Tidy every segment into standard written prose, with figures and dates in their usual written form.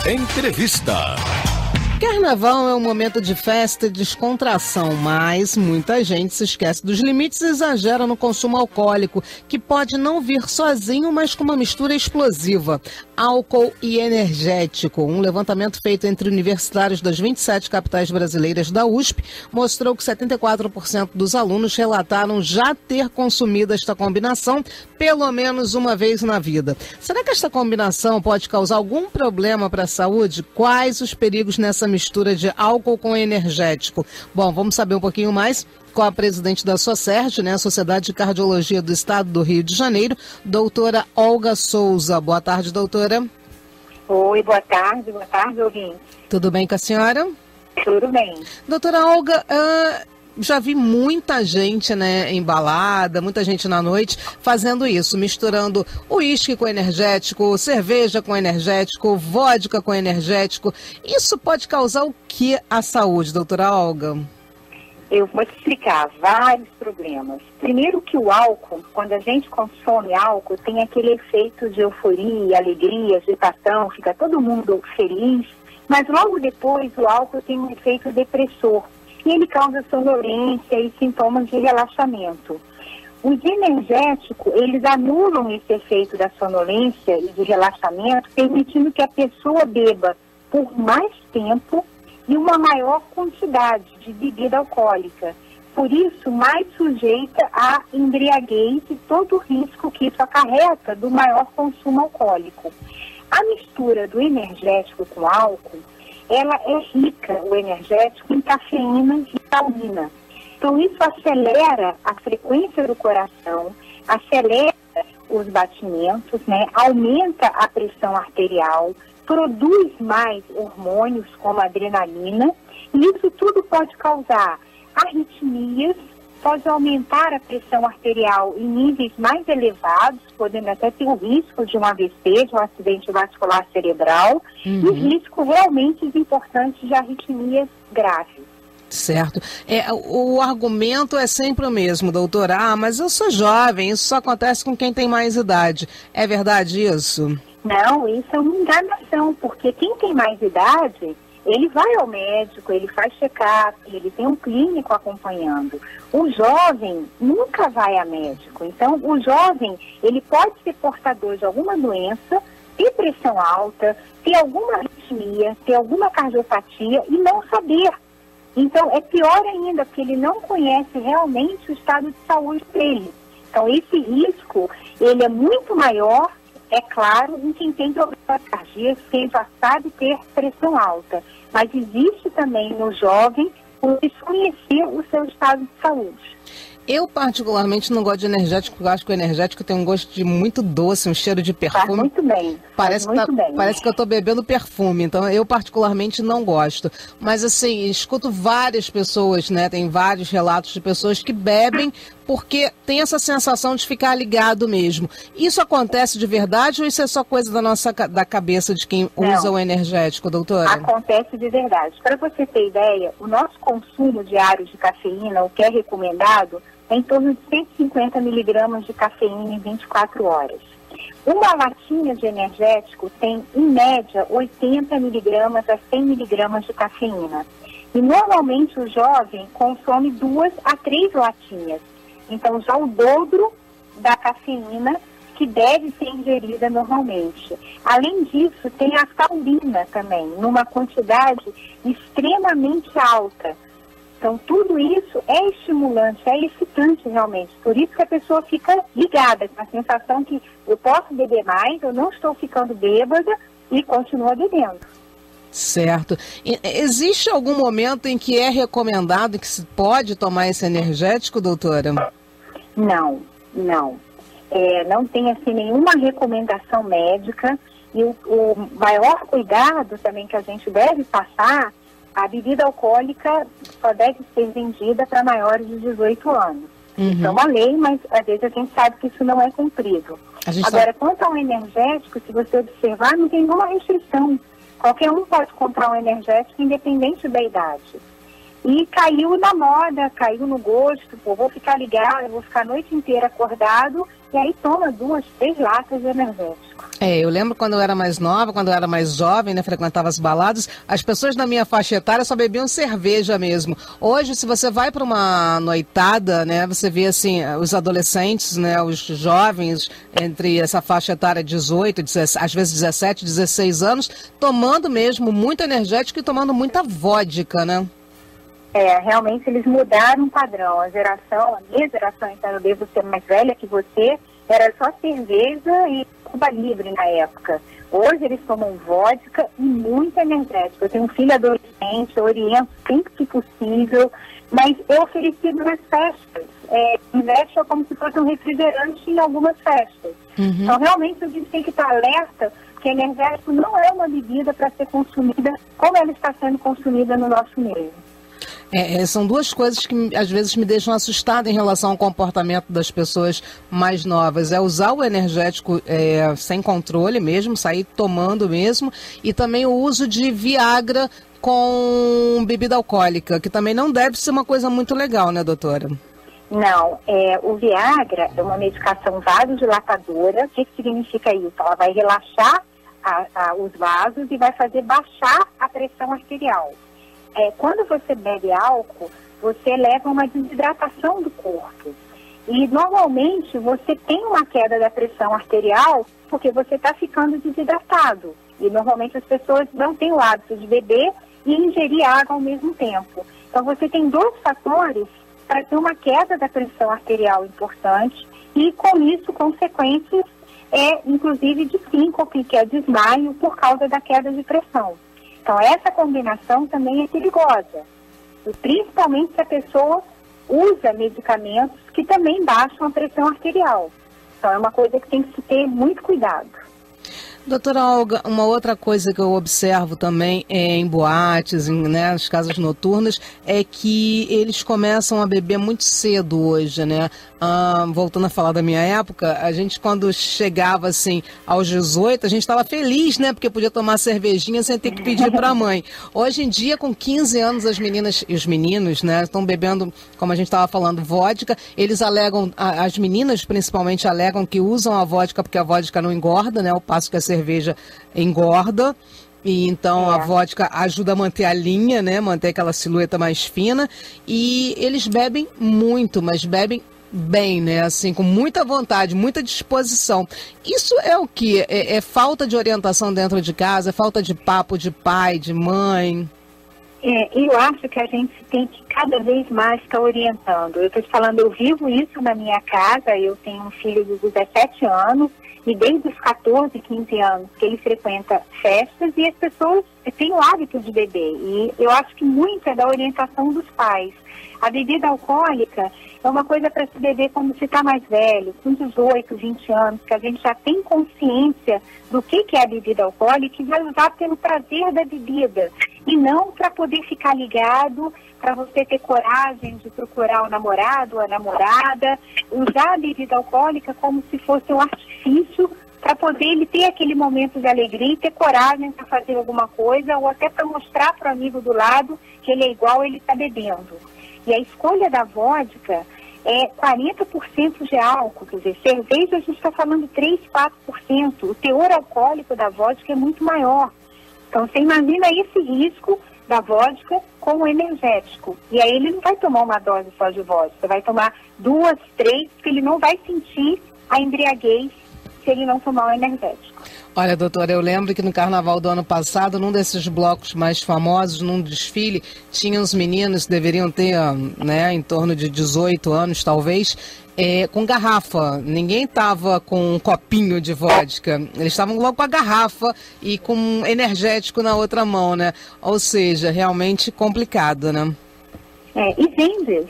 Entrevista. Carnaval é um momento de festa e descontração, mas muita gente se esquece dos limites e exagera no consumo alcoólico, que pode não vir sozinho, mas com uma mistura explosiva. Álcool e energético. Um levantamento feito entre universitários das 27 capitais brasileiras da USP mostrou que 74% dos alunos relataram já ter consumido esta combinação pelo menos uma vez na vida. Será que esta combinação pode causar algum problema para a saúde? Quais os perigos nessa mistura de álcool com energético? Bom, vamos saber um pouquinho mais com a presidente da SOCERJ, a Sociedade de Cardiologia do Estado do Rio de Janeiro, doutora Olga Souza. Boa tarde, doutora. Oi, boa tarde, ouvinte. Tudo bem com a senhora? Tudo bem. Doutora Olga, já vi muita gente, embalada, muita gente na noite fazendo isso, misturando uísque com energético, cerveja com energético, vodka com energético. Isso pode causar o que à saúde, doutora Olga? Eu vou te explicar vários problemas. Primeiro que o álcool, quando a gente consome álcool, tem aquele efeito de euforia, alegria, agitação, fica todo mundo feliz, mas logo depois o álcool tem um efeito depressor. E ele causa sonolência e sintomas de relaxamento. Os energéticos, eles anulam esse efeito da sonolência e de relaxamento, permitindo que a pessoa beba por mais tempo e uma maior quantidade de bebida alcoólica. Por isso, mais sujeita à embriaguez e todo o risco que isso acarreta do maior consumo alcoólico. A mistura do energético com álcool, ela é rica, o energético, em cafeína e taurina. Então, isso acelera a frequência do coração, acelera os batimentos, aumenta a pressão arterial, produz mais hormônios como a adrenalina, e isso tudo pode causar arritmias, pode aumentar a pressão arterial em níveis mais elevados, podendo até ter o risco de um AVC, de um acidente vascular cerebral, e risco realmente importante de arritmias graves. Certo. O argumento é sempre o mesmo, doutora. Mas eu sou jovem, isso só acontece com quem tem mais idade. É verdade isso? Não, isso é uma enganação, porque quem tem mais idade, ele vai ao médico, ele faz check-up, ele tem um clínico acompanhando. O jovem nunca vai a médico. Então, o jovem, ele pode ser portador de alguma doença, ter pressão alta, ter alguma arritmia, ter alguma cardiopatia e não saber. Então, é pior ainda, porque ele não conhece realmente o estado de saúde dele. Então, esse risco, ele é muito maior, é claro, em quem tem problemas cardíacos, quem já sabe ter pressão alta. Mas existe também no jovem o desconhecer o seu estado de saúde. Eu particularmente não gosto de energético, porque eu acho que o energético tem um gosto de muito doce, um cheiro de perfume. Faz muito bem. Parece que eu estou bebendo perfume, então eu particularmente não gosto. Mas assim, escuto várias pessoas, tem vários relatos de pessoas que bebem porque tem essa sensação de ficar ligado mesmo. Isso acontece de verdade ou isso é só coisa da cabeça de quem usa o energético, doutora? Acontece de verdade. Para você ter ideia, o nosso consumo diário de cafeína, o que é recomendado, é em torno de 150 miligramas de cafeína em 24 horas. Uma latinha de energético tem, em média, 80 miligramas a 100 miligramas de cafeína. E, normalmente, o jovem consome 2 a 3 latinhas. Então, já o dobro da cafeína que deve ser ingerida normalmente. Além disso, tem a taurina também, numa quantidade extremamente alta. Então, tudo isso é estimulante, é excitante realmente. Por isso que a pessoa fica ligada, com a sensação que eu posso beber mais, eu não estou ficando bêbada e continua bebendo. Certo. Existe algum momento em que é recomendado que se pode tomar esse energético, doutora? Não. Não tem assim nenhuma recomendação médica e o maior cuidado também que a gente deve passar, a bebida alcoólica só deve ser vendida para maiores de 18 anos. Isso é uma lei, mas às vezes a gente sabe que isso não é cumprido. Agora, quanto ao energético, se você observar, não tem nenhuma restrição. Qualquer um pode comprar um energético independente da idade. E caiu na moda, caiu no gosto, vou ficar ligado, vou ficar a noite inteira acordado e aí toma 2, 3 latas de energético. Eu lembro quando eu era mais nova, quando eu era mais jovem, né, frequentava as baladas, as pessoas da minha faixa etária só bebiam cerveja mesmo. Hoje, se você vai para uma noitada, né, você vê assim, os adolescentes, né, os jovens, entre essa faixa etária 18, 17, às vezes 17, 16 anos, tomando mesmo muito energético e tomando muita vodka, né? Realmente eles mudaram o padrão. A minha geração, então eu devo ser mais velha que você, era só cerveja e Cuba Libre na época. Hoje eles tomam vodka e muito energético. Eu tenho um filho adolescente, eu oriento sempre que possível, mas é oferecido nas festas. Energético é como se fosse um refrigerante em algumas festas. Uhum. Então realmente a gente tem que estar alerta, porque energético não é uma bebida para ser consumida como ela está sendo consumida no nosso meio. São duas coisas que às vezes me deixam assustada em relação ao comportamento das pessoas mais novas. É usar o energético sem controle mesmo, sair tomando mesmo, e também o uso de Viagra com bebida alcoólica, que também não deve ser uma coisa muito legal, né, doutora? Não, o Viagra é uma medicação vasodilatadora. O que significa isso? Ela vai relaxar os vasos e vai fazer baixar a pressão arterial. Quando você bebe álcool, você leva uma desidratação do corpo. E normalmente você tem uma queda da pressão arterial porque você está ficando desidratado. E normalmente as pessoas não têm o hábito de beber e ingerir água ao mesmo tempo. Então você tem 2 fatores para ter uma queda da pressão arterial importante e com isso consequências, inclusive de síncope, que é desmaio por causa da queda de pressão. Então, essa combinação também é perigosa, e principalmente se a pessoa usa medicamentos que também baixam a pressão arterial. Então, é uma coisa que tem que se ter muito cuidado. Doutora Olga, uma outra coisa que eu observo também em boates, nas casas noturnas, é que eles começam a beber muito cedo hoje, né? Voltando a falar da minha época, a gente quando chegava assim aos 18, a gente estava feliz, né? Porque podia tomar cervejinha sem ter que pedir para a mãe. Hoje em dia, com 15 anos, as meninas e os meninos, né, estão bebendo, como a gente estava falando, vodka. Eles alegam, as meninas principalmente alegam que usam a vodka porque a vodka não engorda, né? Ao passo que a cerveja engorda. E então a vodka ajuda a manter a linha, né? Manter aquela silhueta mais fina. E eles bebem muito, mas bebem bem, né? Assim, com muita vontade, muita disposição. Isso é o quê? É falta de orientação dentro de casa? É falta de papo de pai, de mãe? Eu acho que a gente tem que cada vez mais estar orientando. Eu estou te falando, eu vivo isso na minha casa, eu tenho um filho de 17 anos, e desde os 14, 15 anos que ele frequenta festas e as pessoas têm o hábito de beber. E eu acho que muito é da orientação dos pais. A bebida alcoólica é uma coisa para se beber quando se está mais velho, com 18, 20 anos, que a gente já tem consciência do que é a bebida alcoólica e vai usar pelo prazer da bebida. E não para poder ficar ligado, para você ter coragem de procurar o namorado ou a namorada, usar a bebida alcoólica como se fosse um artifício para poder ele ter aquele momento de alegria e ter coragem para fazer alguma coisa ou até para mostrar para o amigo do lado que ele é igual, ele está bebendo. E a escolha da vodka é 40% de álcool, quer dizer, cerveja a gente está falando 3, 4%. O teor alcoólico da vodka é muito maior. Então você imagina esse risco da vodka com o energético. E aí ele não vai tomar uma dose só de vodka, vai tomar 2, 3, porque ele não vai sentir a embriaguez se ele não tomar o energético. Olha, doutora, eu lembro que no carnaval do ano passado, num desses blocos mais famosos, num desfile, tinha uns meninos que deveriam ter, né, em torno de 18 anos, talvez, com garrafa. Ninguém estava com um copinho de vodka. Eles estavam logo com a garrafa e com um energético na outra mão, né? Ou seja, realmente complicado, né? E vende.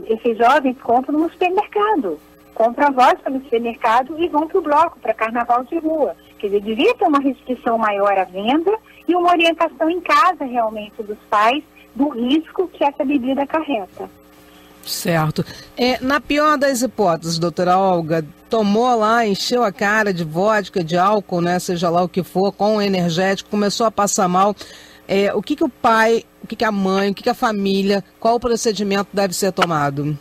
Esses jovens compram no supermercado. Compram a vodka no supermercado e vão para o bloco, para carnaval de rua. Quer dizer, devia ter uma restrição maior à venda e uma orientação em casa, realmente, dos pais, do risco que essa bebida acarreta. Certo. Na pior das hipóteses, doutora Olga, tomou lá, encheu a cara de vodka, de álcool, né, seja lá o que for, com o energético, começou a passar mal. O que o pai, o que a mãe, o que a família, qual o procedimento deve ser tomado?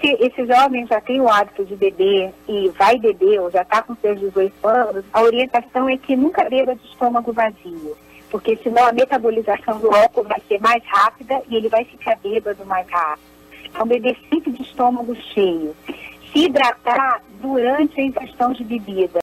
esse jovem já tem o hábito de beber e vai beber, ou já está com seus 18 anos, a orientação é que nunca beba de estômago vazio, porque senão a metabolização do álcool vai ser mais rápida e ele vai ficar bêbado mais rápido. Então, beber sempre de estômago cheio. Se hidratar durante a ingestão de bebida.